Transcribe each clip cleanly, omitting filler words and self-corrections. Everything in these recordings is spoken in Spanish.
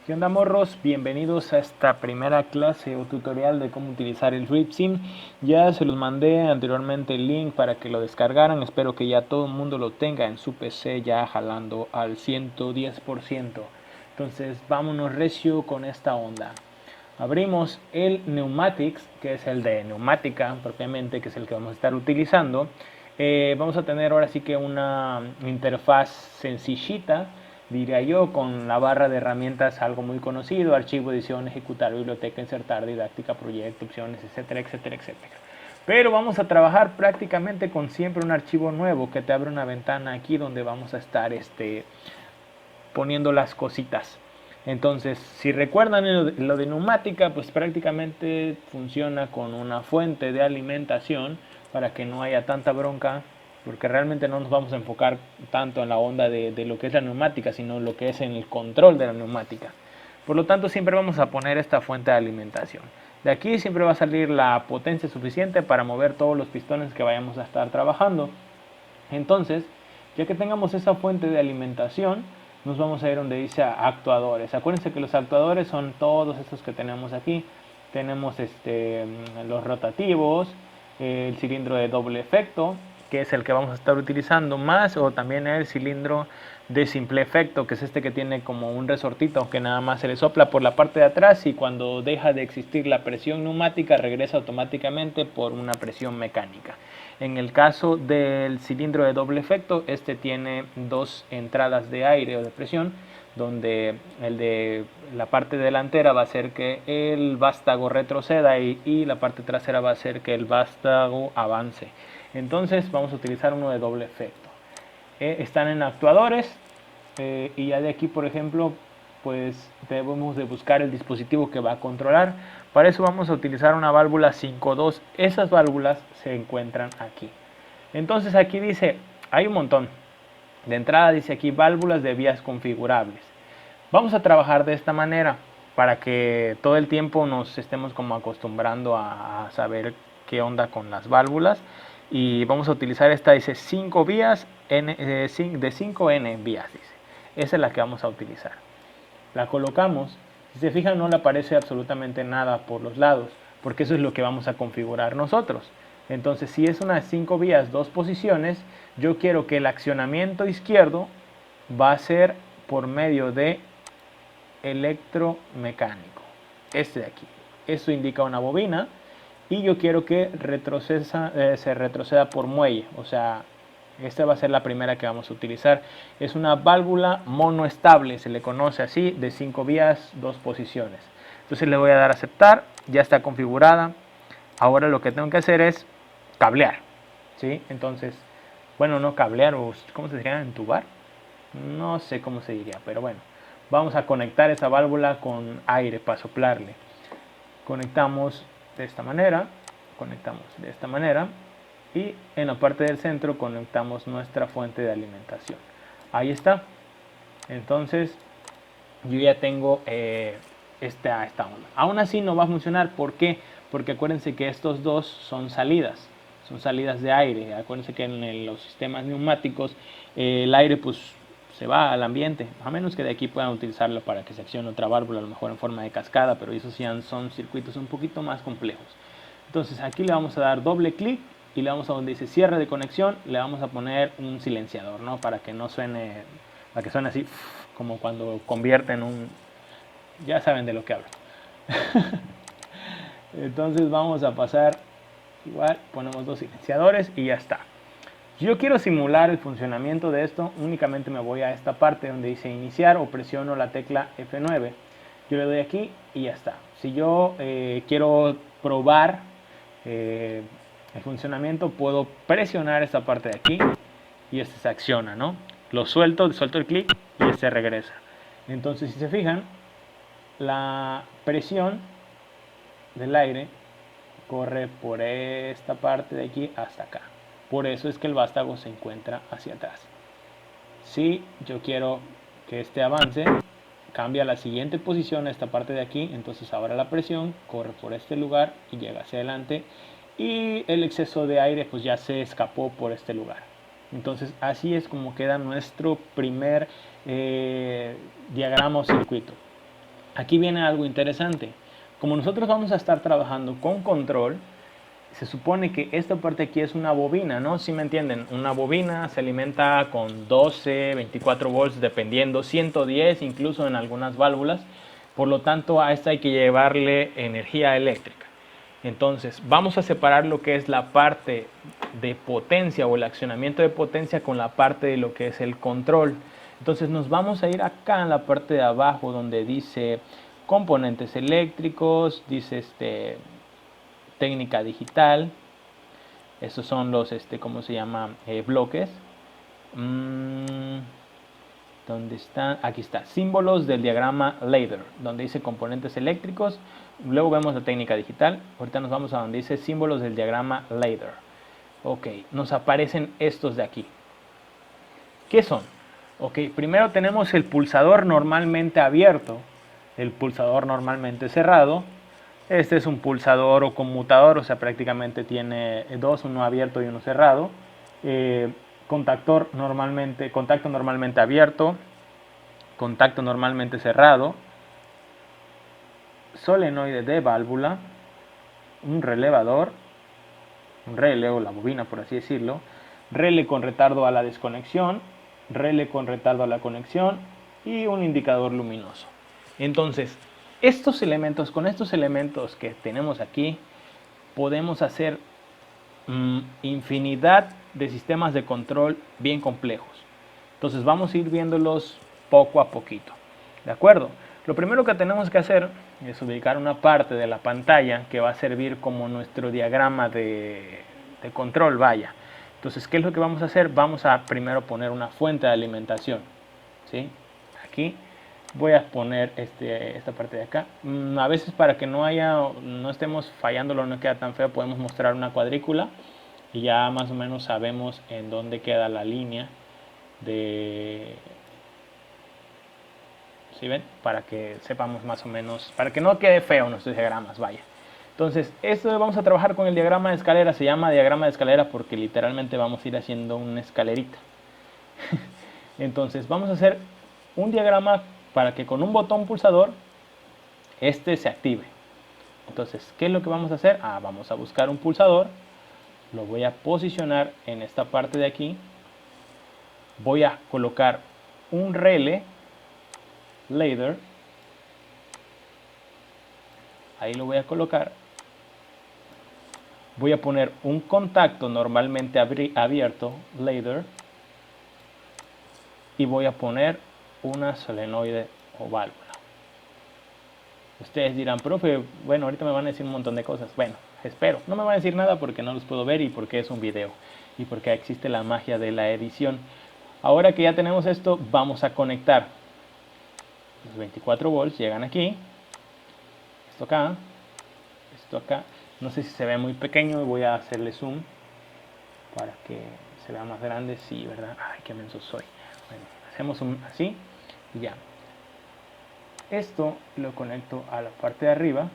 ¿Qué onda, morros? Bienvenidos a esta primera clase o tutorial de cómo utilizar el RipSim. Ya se los mandé anteriormente el link para que lo descargaran. Espero que ya todo el mundo lo tenga en su PC ya jalando al 110%. Entonces vámonos recio con esta onda. Abrimos el Pneumatics, que es el de neumática propiamente, que es el que vamos a estar utilizando. Vamos a tener ahora sí que una interfaz sencillita, diría yo, con la barra de herramientas, algo muy conocido: archivo, edición, ejecutar, biblioteca, insertar, didáctica, proyecto, opciones, etcétera, etcétera, etcétera. Pero vamos a trabajar prácticamente con siempre un archivo nuevo que te abre una ventana aquí donde vamos a estar poniendo las cositas. Entonces, si recuerdan lo de neumática, pues prácticamente funciona con una fuente de alimentación para que no haya tanta bronca, porque realmente no nos vamos a enfocar tanto en la onda de lo que es la neumática, sino lo que es en el control de la neumática. Por lo tanto, siempre vamos a poner esta fuente de alimentación. De aquí siempre va a salir la potencia suficiente para mover todos los pistones que vayamos a estar trabajando. Entonces, ya que tengamos esa fuente de alimentación, nos vamos a ir donde dice actuadores. Acuérdense que los actuadores son todos estos que tenemos aquí. Tenemos los rotativos, el cilindro de doble efecto, que es el que vamos a estar utilizando más, o también el cilindro de simple efecto, que es este que tiene como un resortito que nada más se le sopla por la parte de atrás y cuando deja de existir la presión neumática regresa automáticamente por una presión mecánica. En el caso del cilindro de doble efecto, este tiene dos entradas de aire o de presión, donde el de la parte delantera va a hacer que el vástago retroceda y la parte trasera va a hacer que el vástago avance. Entonces vamos a utilizar uno de doble efecto. Están en actuadores, y ya de aquí, por ejemplo, pues debemos de buscar el dispositivo que va a controlar. Para eso vamos a utilizar una válvula 5.2. Esas válvulas se encuentran aquí. Entonces aquí dice, hay un montón. De entrada dice aquí válvulas de vías configurables. Vamos a trabajar de esta manera para que todo el tiempo nos estemos como acostumbrando a saber qué onda con las válvulas. Y vamos a utilizar esta, dice 5 vías, de 5N vías, dice. Esa es la que vamos a utilizar. La colocamos. Si se fijan, no le aparece absolutamente nada por los lados, porque eso es lo que vamos a configurar nosotros. Entonces, si es una 5 vías, 2 posiciones, yo quiero que el accionamiento izquierdo va a ser por medio de electromecánico. Este de aquí. Esto indica una bobina y yo quiero que se retroceda por muelle. O sea, esta va a ser la primera que vamos a utilizar. Es una válvula monoestable, se le conoce así, de 5 vías, 2 posiciones. Entonces le voy a dar a aceptar, ya está configurada. Ahora lo que tengo que hacer es cablear, ¿sí? Entonces, bueno, no cablear, o ¿cómo se diría? Entubar. No sé cómo se diría, pero bueno. Vamos a conectar esa válvula con aire para soplarle. Conectamos de esta manera, conectamos de esta manera y en la parte del centro conectamos nuestra fuente de alimentación. Ahí está. Entonces yo ya tengo esta onda. Aún así no va a funcionar. ¿Por qué? Porque acuérdense que estos dos son salidas de aire. Acuérdense que en los sistemas neumáticos el aire pues se va al ambiente, a menos que de aquí puedan utilizarlo para que se accione otra válvula, a lo mejor en forma de cascada, pero esos ya son circuitos un poquito más complejos. Entonces aquí le vamos a dar doble clic y le vamos a donde dice cierre de conexión, le vamos a poner un silenciador, ¿no? Para que no suene, para que suene así como cuando convierten un, ya saben de lo que hablo. Entonces vamos a pasar, igual ponemos dos silenciadores y ya está. Si yo quiero simular el funcionamiento de esto, únicamente me voy a esta parte donde dice iniciar o presiono la tecla F9. Yo le doy aquí y ya está. Si yo quiero probar el funcionamiento, puedo presionar esta parte de aquí y este se acciona, ¿no? Lo suelto el clic y este regresa. Entonces, si se fijan, la presión del aire corre por esta parte de aquí hasta acá. Por eso es que el vástago se encuentra hacia atrás. Si yo quiero que este avance, cambia a la siguiente posición, esta parte de aquí, entonces ahora la presión corre por este lugar y llega hacia adelante y el exceso de aire pues ya se escapó por este lugar. Entonces así es como queda nuestro primer diagrama o circuito. aquí viene algo interesante. Como nosotros vamos a estar trabajando con control, se supone que esta parte aquí es una bobina, ¿no? ¿Sí me entienden? Una bobina se alimenta con 12, 24 volts, dependiendo, 110 incluso en algunas válvulas. Por lo tanto, a esta hay que llevarle energía eléctrica. Entonces, vamos a separar lo que es la parte de potencia o el accionamiento de potencia con la parte de lo que es el control. Entonces, nos vamos a ir acá en la parte de abajo donde dice componentes eléctricos, dice técnica digital. Estos son los, ¿cómo se llama? Bloques. ¿Dónde está? Aquí está, símbolos del diagrama ladder, donde dice componentes eléctricos. Luego vemos la técnica digital. Ahorita nos vamos a donde dice símbolos del diagrama ladder. Ok, nos aparecen estos de aquí. ¿Qué son? Ok, primero tenemos el pulsador normalmente abierto, el pulsador normalmente cerrado. Este es un pulsador o conmutador, o sea, prácticamente tiene dos, uno abierto y uno cerrado. Contacto normalmente abierto, contacto normalmente cerrado, solenoide de válvula, un relevador, un relé o la bobina por así decirlo, relé con retardo a la desconexión, relé con retardo a la conexión y un indicador luminoso. Entonces, con estos elementos que tenemos aquí, podemos hacer infinidad de sistemas de control bien complejos. Entonces vamos a ir viéndolos poco a poquito. ¿De acuerdo? Lo primero que tenemos que hacer es ubicar una parte de la pantalla que va a servir como nuestro diagrama de control, vaya. Entonces, ¿qué es lo que vamos a hacer? Vamos a primero poner una fuente de alimentación. ¿Sí? Aquí voy a poner esta parte de acá. A veces para que no estemos fallándolo, no queda tan feo, podemos mostrar una cuadrícula y ya más o menos sabemos en dónde queda la línea de... ¿Sí ven? Para que sepamos más o menos, para que no quede feo nuestros diagramas, vaya. Entonces, esto vamos a trabajar con el diagrama de escalera, se llama diagrama de escalera porque literalmente vamos a ir haciendo una escalerita. Entonces, vamos a hacer un diagrama para que con un botón pulsador se active. Entonces, ¿qué es lo que vamos a hacer? Vamos a buscar un pulsador, lo voy a posicionar en esta parte de aquí, voy a colocar un relé ladder, ahí lo voy a colocar, voy a poner un contacto normalmente abierto ladder y voy a poner una solenoide o válvula. Ustedes dirán, profe, bueno, ahorita me van a decir un montón de cosas. Bueno, espero. No me van a decir nada porque no los puedo ver y porque es un video y porque existe la magia de la edición. Ahora que ya tenemos esto, vamos a conectar. Los 24 volts llegan aquí. Esto acá. Esto acá. No sé si se ve muy pequeño, voy a hacerle zoom para que se vea más grande. Sí, ¿verdad? Ay, qué menso soy. Bueno, hacemos así y ya. Esto lo conecto a la parte de arriba,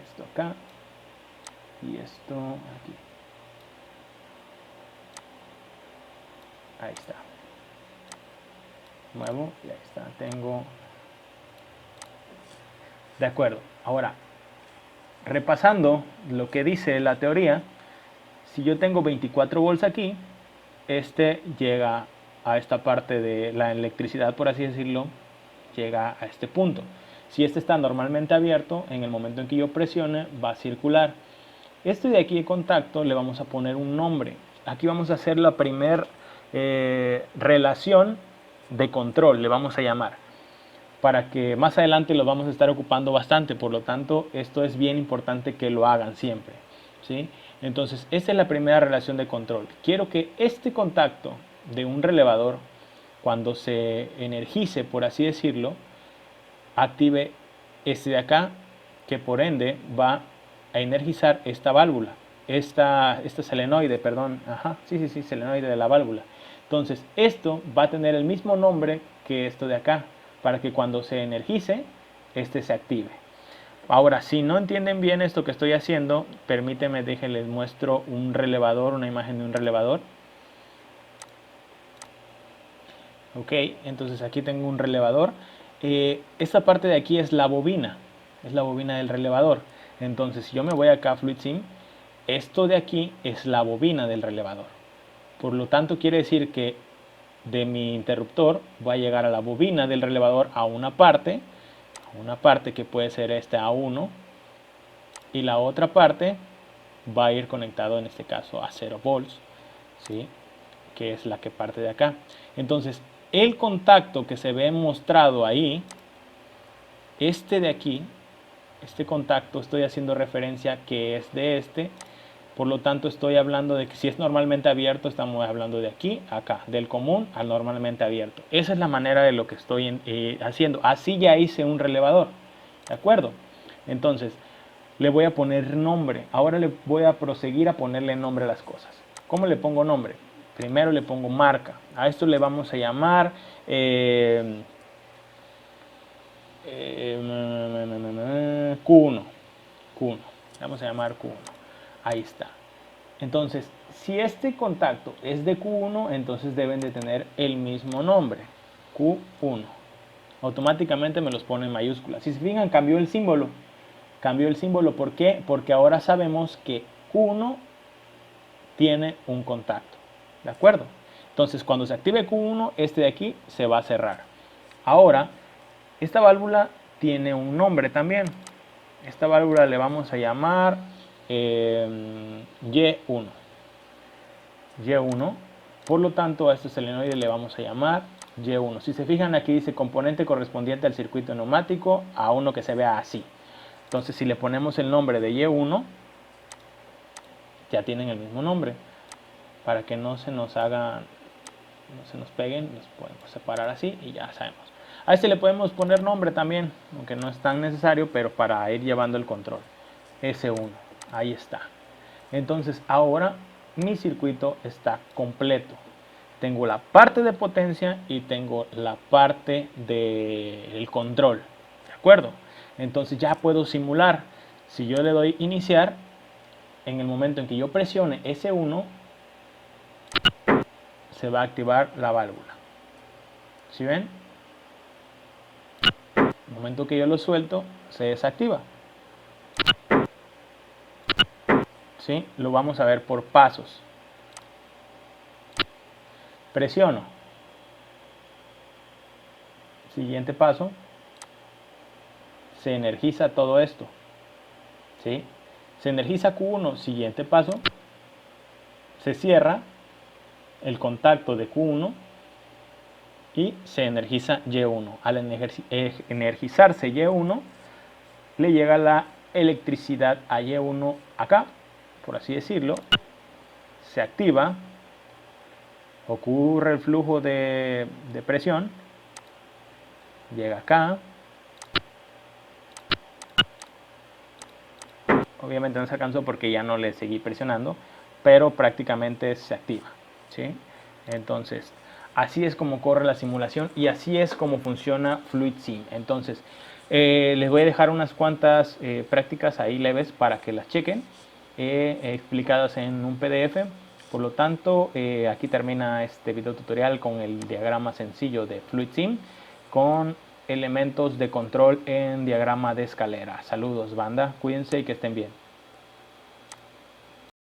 esto acá y esto aquí. Ahí está. Muevo y ahí está. Tengo. De acuerdo. Ahora, repasando lo que dice la teoría, si yo tengo 24 volts aquí, llega a esta parte de la electricidad, por así decirlo, llega a este punto. Si está normalmente abierto, en el momento en que yo presione va a circular. De aquí de contacto le vamos a poner un nombre. Aquí vamos a hacer la primera relación de control, le vamos a llamar, para que más adelante lo vamos a estar ocupando bastante. Por lo tanto, esto es bien importante que lo hagan siempre, ¿sí? Entonces, esta es la primera relación de control. Quiero que este contacto de un relevador, cuando se energice, por así decirlo, active de acá, que por ende va a energizar esta válvula, esta solenoide, perdón, solenoide de la válvula. Entonces, esto va a tener el mismo nombre que esto de acá, para que cuando se energice, se active. Ahora, si no entienden bien esto que estoy haciendo, permíteme, les muestro un relevador, una imagen de un relevador. Ok, entonces aquí tengo un relevador. esta parte de aquí es la bobina del relevador. Entonces si yo me voy acá a FluidSim, esto de aquí es la bobina del relevador. Por lo tanto quiere decir que de mi interruptor va a llegar a la bobina del relevador a una parte que puede ser este A1, y la otra parte va a ir conectado en este caso a 0 volts, ¿sí? Que es la que parte de acá. Entonces el contacto que se ve mostrado ahí, este de aquí, este contacto, estoy haciendo referencia que es de este. Por lo tanto estoy hablando de que si es normalmente abierto, estamos hablando de aquí a acá, del común al normalmente abierto. Esa es la manera de lo que estoy haciendo. Así ya hice un relevador, ¿de acuerdo? Entonces le voy a poner nombre. Ahora le voy a proseguir a ponerle nombre a las cosas. ¿Cómo le pongo nombre? Primero le pongo marca. A esto le vamos a llamar Q1. Q1. Vamos a llamar Q1. Ahí está. Entonces, si este contacto es de Q1, entonces deben de tener el mismo nombre, Q1. Automáticamente me los pone en mayúsculas. Si se fijan, cambió el símbolo. Cambió el símbolo, ¿por qué? Porque ahora sabemos que Q1 tiene un contacto. ¿De acuerdo? Entonces, cuando se active Q1, este de aquí se va a cerrar. Ahora, esta válvula tiene un nombre también. Esta válvula le vamos a llamar Y1. Y1. Por lo tanto, a este solenoide le vamos a llamar Y1. Si se fijan, aquí dice componente correspondiente al circuito neumático, a uno que se vea así. Entonces, si le ponemos el nombre de Y1, ya tienen el mismo nombre. Para que no se nos hagan, no se nos peguen, los podemos separar así y ya sabemos. A este le podemos poner nombre también, aunque no es tan necesario, pero para ir llevando el control. S1, ahí está. Entonces ahora mi circuito está completo. Tengo la parte de potencia y tengo la parte del control. ¿De acuerdo? Entonces ya puedo simular. Si yo le doy iniciar, en el momento en que yo presione S1, se va a activar la válvula. ¿Sí ven? En el momento que yo lo suelto, se desactiva. ¿Sí? Lo vamos a ver por pasos. Presiono. Siguiente paso. Se energiza todo esto. ¿Sí? Se energiza Q1. Siguiente paso. Se cierra el contacto de Q1 y se energiza Y1. Al energizarse Y1, le llega la electricidad a Y1 acá, por así decirlo. Se activa, ocurre el flujo de presión, llega acá. Obviamente no se alcanzó porque ya no le seguí presionando, pero prácticamente se activa, ¿sí? Entonces, así es como corre la simulación y así es como funciona FluidSim. Entonces, les voy a dejar unas cuantas prácticas ahí leves para que las chequen, explicadas en un PDF. Por lo tanto, aquí termina este video tutorial con el diagrama sencillo de FluidSim con elementos de control en diagrama de escalera. Saludos, banda, cuídense y que estén bien.